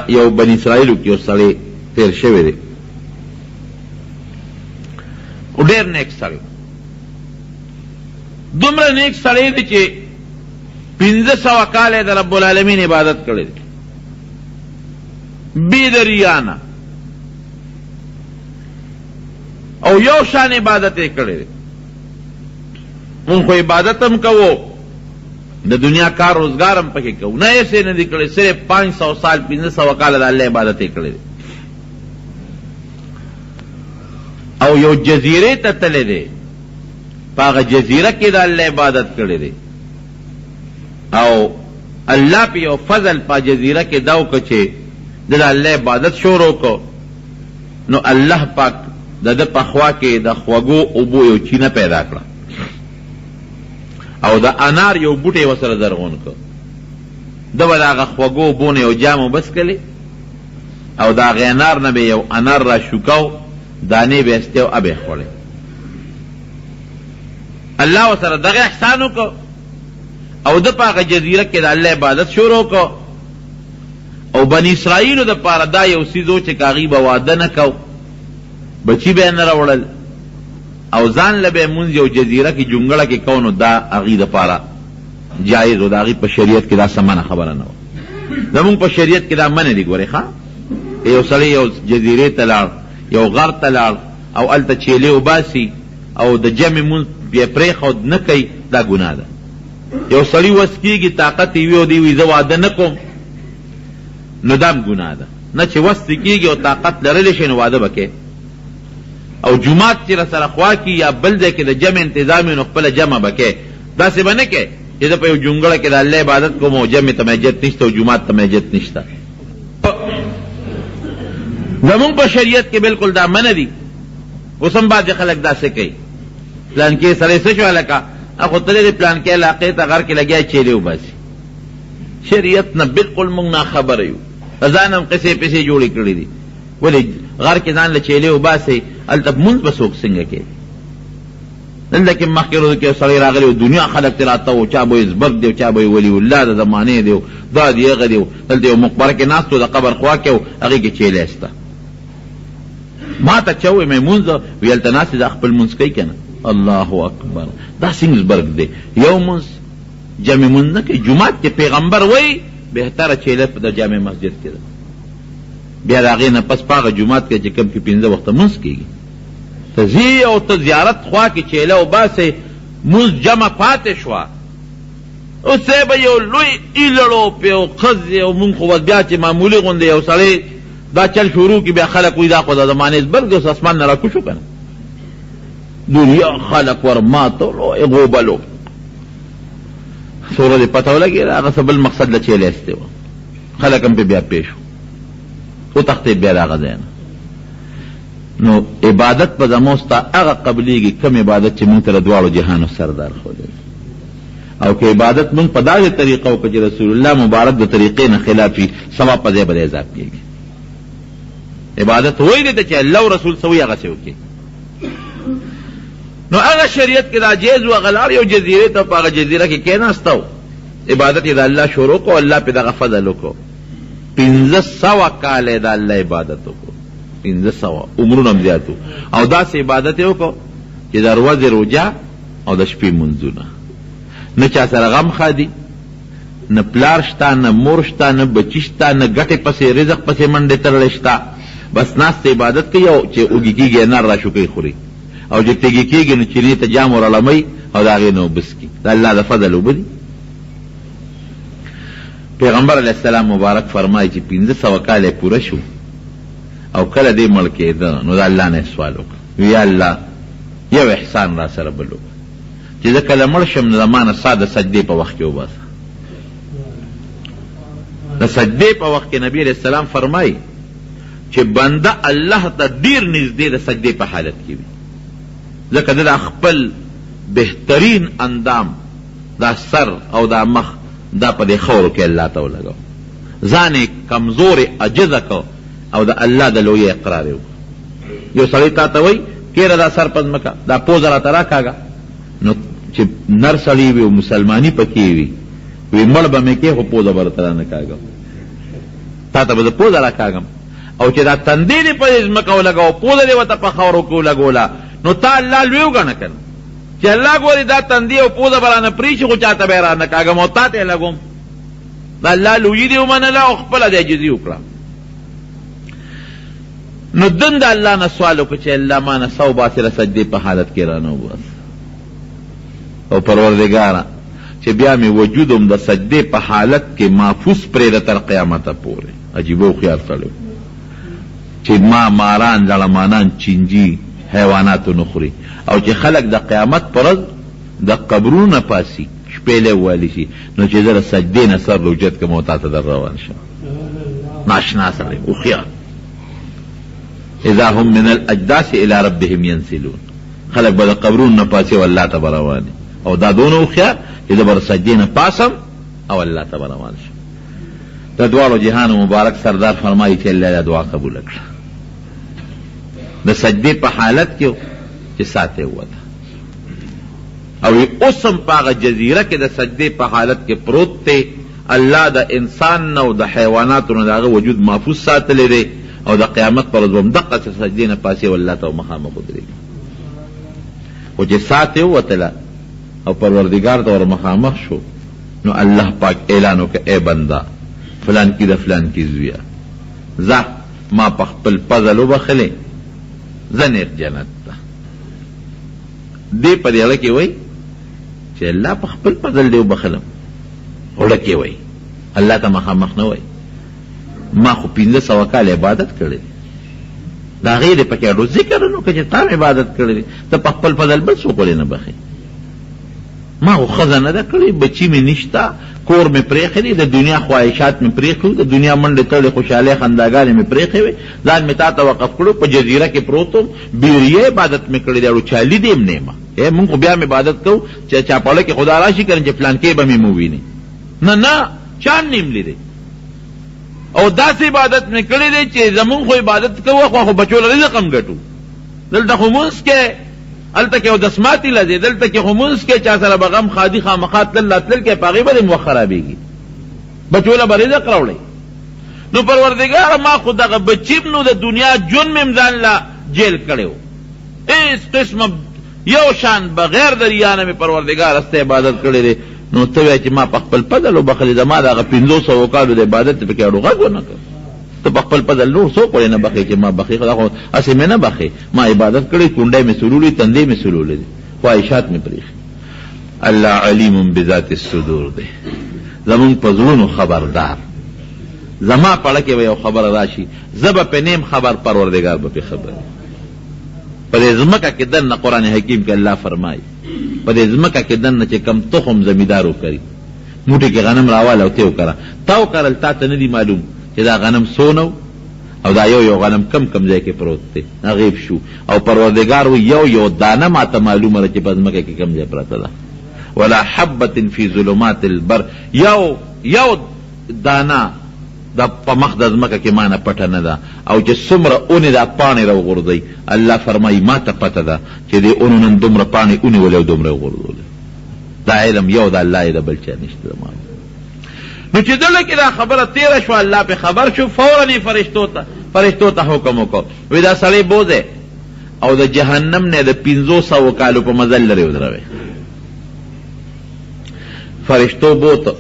یو بنی اسرائیلو کې یو سړی تیر شوی دی، ډېر نیک سړی، دومره نیک سړی دی چې 1500 کاله د رب العالمین عبادت کړی دی بې د ریا نه، او یو شان عبادت یې کړی دی. مونږ خو عبادت هم کوو، د دنیا کار روزگار هم پکې کوو، نه ایسے نه دی کړی، صرف 500 سال 1500 کاله د الله عبادت یې کړی دی. او یو جزیره ته تللی دی، په هغه جزیره کې د الله عبادت کړی دی، او الله په یو فضل په جزیره کې دا وکړه چې د الله عبادت شروع کو، نو الله پاک د ده په خوا کې د خوږو اوبو یو چینه پیدا کړه، او د انار یو بوټی ورسره زرغون کړ. ده به د هغه خوږو اوبو نه یو جام وبسکلې، او د هغې انار نه به یو انار را شوکاو، دانې به ایستې او ابې خوړې. الله ورسره دغه احسان وکړ، او ده په هغه جزیره کې د الله عبادت شروع کړ. او بنی اسرائیلو د پاره دا یو څیز و چې هغوی به واده نه کو، بچی به یې نه راوړل، او ځان له به یې مونځ یو جزیره کې جونګړه کې کو، نو دا هغوی د پاره جایز و، د هغوی په شریعت کې دا سمنه خبره نه وه. زمونږ په شریعت کې دا منع دي. ګورې ښه، یو سړی یو جزیرې ته لاړ، یو غر ته لاړ، او هلته چیلې وباسي، او د جمع مونځ بیا پرېښود نه کوي، دا ګناه ده. یو سړی وس کېږي، طاقت یې وي او دی وي زه واده نه کوم، نو دا هم ګناه ده. نه چې وس کېږي او طاقت لرلی شي نو واده به کوې. او جومات چې راسره خوا کې یا بل ځای کې د جمع انتظام نو خپله جمع به کوې. داسې به نه کوې چې زه په یو جونګړه کې د الله عبادت کوم او جمع ته میجت نشته او جومات ته میجت نشته. زمونږ په شریعت کې بالکل دا منع دي. اوس هم بعضې خلک داسې کوي، پلانکې سړی څه شو هلکه خو تللی دی پلانکې علاقې ته غر کې لګیا چیلې وباسي. شریعت نه بالکل موږ ناخبره یو، ځان هم قصې پسې جوړې کړې دي. ولې غر کې ځان له چیلې وباسئ، هلته مونځ به څوک څنګه کوي؟ دلته کې مخکې ورځو کې یو سړی راغلی و، دنیا خلک ترې راته و، چا به یې زبرګ دی، چا به یې ولي الله د زمانې دی، دا دی هغه دی. دلته یو مقبره کې ناست و، د قبر خوا کې و، هغې کې چیلې استه. ما ته چا وویل مې مونځ وي، هلته ناست دی، دا خپل مونځ کوي که نه؟ الله اکبر، دا څنګه زبرګ دی؟ یو مونځ جامع مونځ نه کوي. جومات کې پیغمبر وایي بهتره چیلې د جامع مسجد کې ده، بیا د هغې نه پس په هغه جومات کې چې کوم کې 15 وخته مونځ کېږي، ته ځې او ته زیارت خوا کې چیله وباسې، مونځ جمع پاتې شوه. اوس به یو لوی ایلړو په یو ښځې، او مونږ خو بس بیا چې معمولي غوندې یو سړی دا چل شروع کړي، بیا خلک وایي دا خو د زمانې زبرګ اوس اسمان نه راکوز شو که نه، دنیا خلک ور ماتولو غوبلو. څومره دې پته ولګېده هغه څه بل مقصد له چیلې ایستې وه، خلک هم پې بیا پېښ شو، وتښتېد بیا د هغه ځای نه. نو عبادت په زموږ ستا هغه قبلیږي کوم عبادت چې موږ ته د دواړو جهانو سردار ښودلی، او که عبادت موږ په داسې طریقه وکړو چې رسول الله مبارک د طریقې نه خلاف وي، ثواب په ځای به د عذاب کېږي. عبادت وایي دی چې الله او رسول څه وایي هغسې وکړي. نو هغه شریعت کې دا جایز و، هغه لاړ یو جزیرې ته، په هغه جزیره کې کېناسته و، عبادت یې د الله شروع کړو، الله پې دغه فضل وکړو. 1500 کاله د الله عبادت وکړو، 1500 عمرونه هم زیات و. او داسې عبادت یې وکړو چې د ورځې روژه او د شپې منځونه، نه چا سره غم خادي، نه پلار شته، نه مور شته، نه بچي شته، نه ګټې پسې رزق پسې منډې تړلی شته، بس ناست عبادت کوي، او چې اوږې کېږي انار را شوکۍ خوري، او چې تږي کېږي نو چینې ته جام ورړموي او د هغې نه اوبه څکي. د الله د فضل اوبه دي. پیغمبر علیه السلام مبارک فرمایي چې 1500 کاله پوره شو، او کله دې مړ کېده نو د الله نه سوال وکړه، یا الله یو احسان را سره بل وکړه چې زه کله مړ شم نو زما نه سا د سجدې په وخت کې وباسه. د سجدې په وخت کې نبي علیه السلام فرمایي چې بنده الله ته ډېر نږدې د سجدې په حالت کې وي، ځکه د خپل بهترین اندام دا سر او دا مخ دا په دې خورو کې الله ته ولګو، ځان یې کمزورې عجزه کو، او د الله د لوی اقرار یې وکړو. یو سړی تا ته وایي کېره دا سر په ځمکه دا پوزه راته راکاږه، نو چې نر سړی وي او مسلماني پکې وي، وی مړ به مې کې خو پوزه به راته رانه کاږه. تا ته به زه پوزه راکاږم او چې دا تندې دې په دې ځمکه ولګوه پوزه دې ورته په خاورو کې ولګوله نو تا الله لوی وګڼه که نه چې الله ګوري دا تندې او پوزه به رانه پرېږي خو چاته به یې رانه کاږم او تا ته یې لګوم دا الله لویي دې ومنله او خپله دې عجزي وکړه نو دن د الله نه سوال وکړه چې الله ما نه سو باسې د سجدې په حالت کې رانه وباس او پروردګاره چې بیا مې وجود هم د سجدې په حالت کې محفوظ پرېږده تر قیامته پورې عجیبه هوښیار سړی چې ما ماران لړمانان چینجي حیواناتو نه خوري او چې خلک د قیامت پر ورځ د قبرونه پاسي شپېلې ووهلی شي نو چې زه د سجدې نه سر لوجت کړم او تا ته در روان شم ناشنا سړی هوښیار اذا هم من الاجداث الى ربهم ينسلون خلق به د قبرونو نه پاسي او الله ته به روان او دا دونه هوښیار چې زه به د سجدې نه پاسم او الله ته به روان شم د دواړو جهان مبارک سردار فرمایي چې الله دا دعا قبوله کړه د سجدې په حالت کې چې ساته وته او اوس هم په هغه جزیره کې د سجدې په حالت کې پروت دی الله د انسان نه او د حیواناتو نه د هغه وجود محفوظ ساتلی دی او د قیامت پر ورځ به هم دقسې سجدې نه پاسې او الله ته مخامخ ودرېږي خو چې ساته ووتله او پروردګار ته ور مخامخ شو نو الله پاک اعلان وکړه ای بنده فلان کی د فلان کی زویا زه ما په خپل فضل وبخلې زه نیر جنت ته دې په دې اړه کې وایي چې الله په خپل فضل دې وبخلم وړه کې وایي الله ته مخامخ نه وایي ما خو 1500 کال عبادت کړی دا غیر پکې اډو ذکر نو چې تا عبادت کړی ته په خپل فضل بل څوک ولې نه بخي ما خو ښځه نه ده کړې بچي مې نشته کور مې پرېښی دی د دنیا خواهشات مې پرېښي وو د دنیا منډې تړې خوشحالۍ خنداګانې مې پرېښې وې ځان مې تا ته وقف کړو په جزیره کې پروت وم بیریه عبادت مې کړی دی اړو چا لیدې م نه یم مونږ خو بیا م عبادت کوو چې چاپاړه کې خدا راشي که چې پلانکې به مې ووینې نه چا نیم لیدی او داسې عبادت مې کړی دی چې زمونږ خو عبادت کوو خو بچو له رزق هم ګټو دلته خو مونځ کې هلته کې او دسماتې لځې دلته کې خو مونځ کې چا سره به غم خادي خامخا تلل راتلل کې په هغې به دې مو خرابېږي بچو له به رزق راوړئ نو پروردګاره ما خو دغه بچیم نو د دنیا ژوند مې ځان له جیل کړی و هېڅ قسمه یو شان بغیر د ریا نه مې پروردګار ستا عبادت کړی دی نو ته وایې چې ما په خپل فضل وبخلې زما دغه 500 کالو د عبادت پکې اړو غږ ونه کړ ته په خپل فضل نور څوک ولې نه بخې چې ما بخې خدا خو هسې مې نه بخې ما عبادت کړی کونډۍ مې سلولې تندې مې سلولې دي خواهشات مې پرېښي الله علیم بذات الصدور دی زمونږ په زړونو خبردار زما پړه کې به یو خبره راشي زه به پې نیم خبر پروردګار به پې خبر په دې ځمکه کې دننه قرآن حکیم کې الله فرمایي په دې ځمکه کې دننه چې کم تخم زمیندار وکړي موټې کې غنم راواله او ته وکړه تا وکرل تا ته نه دي معلوم چې دا غنم سونو او دا یو غنم کم ځای کې پروت دی غیب شو او پروردګار یو دانه ما ته معلومه ده چې په ځمکه کې کم ځای پرته ده ولا حبة فی ظلمات البر یو دانه دا په مخ د ځمکه کې ما نه پټه نه ده او چې څومره اونې دا پاڼې راوغورځوي الله فرمایي ما ته پته ده چې دې اونو نن دومره پاڼې اونې ولې او دومره وغورځولې دا علم یو د الله یې د بل چا نشته نو چې دله کې دا خبره تیره شوه الله پې خبر شو فوراً یې فرشتو ته حکم وکړ وی دا سړی بوځئ او د جهنم نه د 500 کالو په مزل لرې ودروئ فرشتو بوته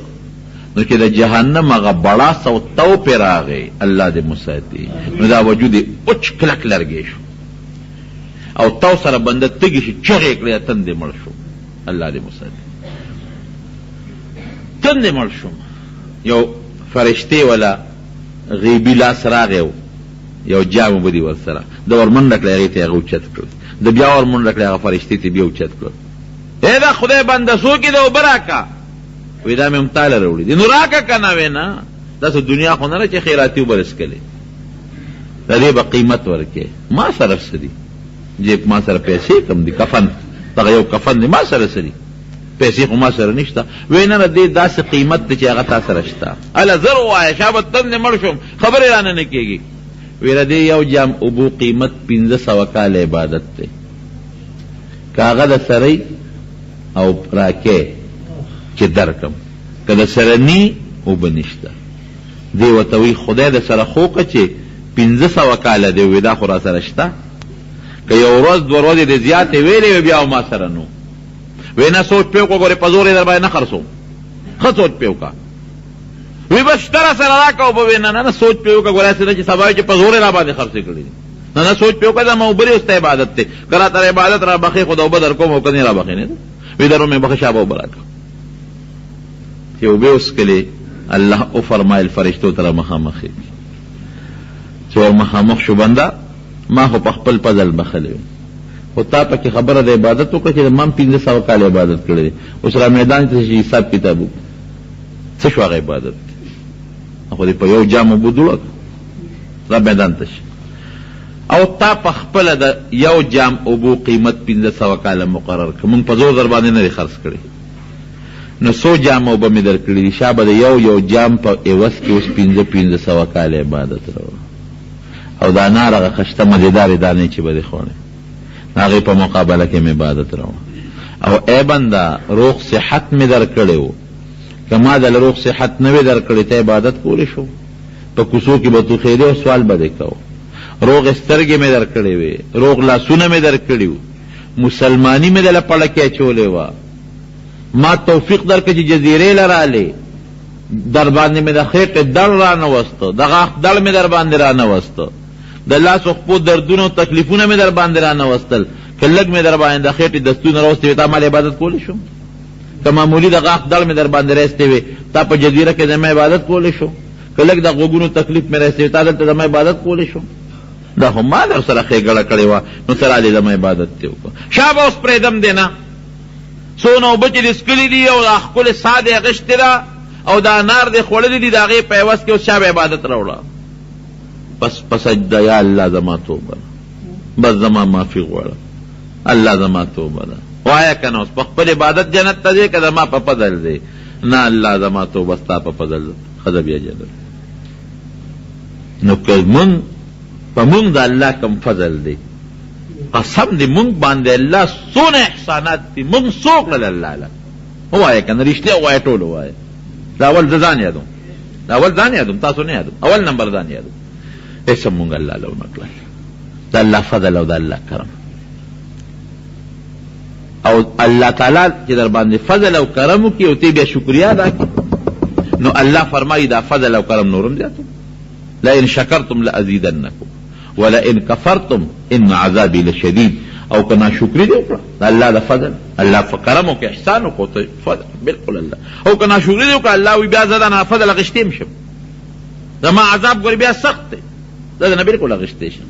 نو چې د جهنم هغه بړاس او تو پې راغی الله دې مساتي نو دا وجود یې اوچ کلک لرګی شو او تو سره بنده تږي شي چغې کړې تندې مړ شو الله دې مساتي تندې مړ شو یو فرشتې ولا غیبي لاس راغی یو جام به دي ورسره د ورمنډه کړی هغې ته یې هغه اوچت کړل د بیا ورمنډه کړی هغه فرشتې ته بیا اوچت کړل ای دا خدای بنده څوک یې ده اوبه راکړه وی دا مې هم تاله راوړي دي نو راکړه که نه وې نه داسې دنیا خو نه ده چې خیراتي اوبه رسکلې د دې به قیمت ورکې ما سره څه دي جیب ما سره پیسې کم دي کفن دغه یو کفن دی ما سره څه دي پیسې خو ما سره نشته وی نه دې داسې قیمت دی چې هغه تا سره شته هله زر ووایه شابه تندې مړ شوم خبرې رانه نه کېږي ویله دې یو جام اوبو قیمت 500 کال عبادت دی که هغه د سرۍ او راکې چې درکم که د سره نی اوبه نشته دی ورته وی خدای د سره خوکه چې 1500 کاله دی وی دا خو را سره شته که یو ورځ دوه ورځې د زیاتې ویلې وي بیا ما سره نو وی نه سوچ پې وکړه ګورې په زور یې در باندې نه خرڅوم ښه سوچ پې وکړه وی بس شته را سره راکړه اوبه وی نه نه سوچ پې وکړه ګوره هسې نه چې سبا چې په زور یې را باندې خرڅې کړي دي نه سوچ پې وکړه زما اوبه اوس ته عبادت دی که راته عبادت را بخې خو د اوبه در کوم او که نه را بخې نه وی درو مې بخې شابه اوبه راکړه چې اوبه وڅښلې الله وفرمایل فرشتو ته را مخامخ چې ور مخامخ شو بنده ما خو په خپل فضل بخلی خو تا پکې خبره د عبادت وکړه چې ما 1500 کال عبادت کړی دی اوس را میدان ته حساب کتاب څه شو هغه عبادت خو دې په یو جام اوبه دوړه را میدان ته شي او تا په خپله د یو جام اوبو قیمت 1500 کاله مقرر کړه مونږ په زور در باندې نه دی خرڅ کړی نو 100 جام اوبه مې در کړي دي شابه د یو جام په عوض کې اوس 1500 کاله عبادت راوړه او دا نار هغه خشته مزېدارې دانې چې به دې خوړې هغې په مقابله کې مې عبادت راوړه او ای بنده روغ صحت مې در کړی و که ما دله روغ صحت نه وې در کړی ته عبادت کولی شو په کوڅو کې به تو خیرې او سوال به دې کوو روغ سترګې مې در کړې وې روغ لاسونه مې در کړي وو مسلماني مې دله پړکې اچولې وه ما توفیق در که چې جزیرې لرالې در باندې مې د خېټې دړ را نوسته د غاښ دړ مې در باندې را نوسته د لاس و خپو دردونه او تکلیفونه مې در باندې را نوستل که لږ مې در باندې د خېټې دستونه راوستې وې تا مال عبادت کولی شو که معمولي د غاښ دړ مې در باندې راستې وې تا په جزیره کې زما عبادت کولی شو که لږ د غوږونو تکلیف مې راستې وې تا دلته زما عبادت کولی شو دا خو ما در سره ښېګړه کړې وه نو ته رالې زما عبادت دې وکړه شابه اوس پرېږدم دی نه څونه اوبه چې دې څښلي دي او دا ښکلې ساه دې اغېشتې ده او دا انار دې خوړلي دي د هغې په عوض کې اوس شابه عبادت راوړه بس په سجده یا الله زما توبه بس زما معافي غواړه الله زما توبه ده وایه که نه اوس په خپل عبادت جنت ته ځې که زما په فضل دی نه الله زما توبه ستا په فضل ښه ده بیا جنت نو که مونږ په مونږ د الله کم فضل دی قسم دی مونږ باندې الله څونه احسانات دي مونږ څو کړل الله له ووایه که نه رښتیا ووایه ټول ووایه دا اول زه ځان یادوم دا اول ځان یادوم تاسو نه یادوم اول نمبر ځان یادوم ایسم مونږ الله له ونه کړل د الله فضل او د الله کرم او الله تعالی چې در باندې فضل او کرم وکړي او ته بیا شکریا ادا کړي نو الله فرمایي دا فضل او کرم نورم زیاتو لئن شکرتم لازیدنکم ولئن کفرتم ان عذابی لشدید او که ناشکری دی وکړه د الله د فضل الله کرم وکړي احسان وکړو فضل بالکل الله او که ناشکری دی وکړه الله وی بیا زه دا فضل اخیستیم شم زما عذاب ګورې بیا سخت دی دا نه بالکل اخیستی شم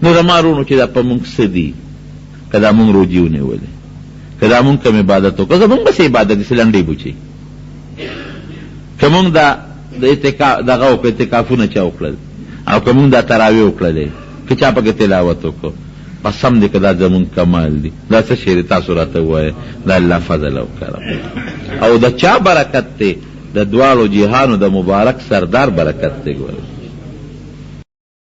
نو زما وروڼو چې دا په مونږ څه دي که دا مونږ روجي ونیولې که دا مونږ کم عبادت وکړه زمونږ بس عبادت دي سلنډۍ بوچي که مونږ دا دغه وکړه اعتکافونه چا وکړل او که مونږ دا تراویح وکړلې که چا پکې تلاوت وکړو قسم دی که دا زمونږ کمال دی دا څه شی دی تاسو راته ووایه د الله فضل او کرم او د چا برکت دی د دواړو جهانو د مبارک سردار برکت دی ګوره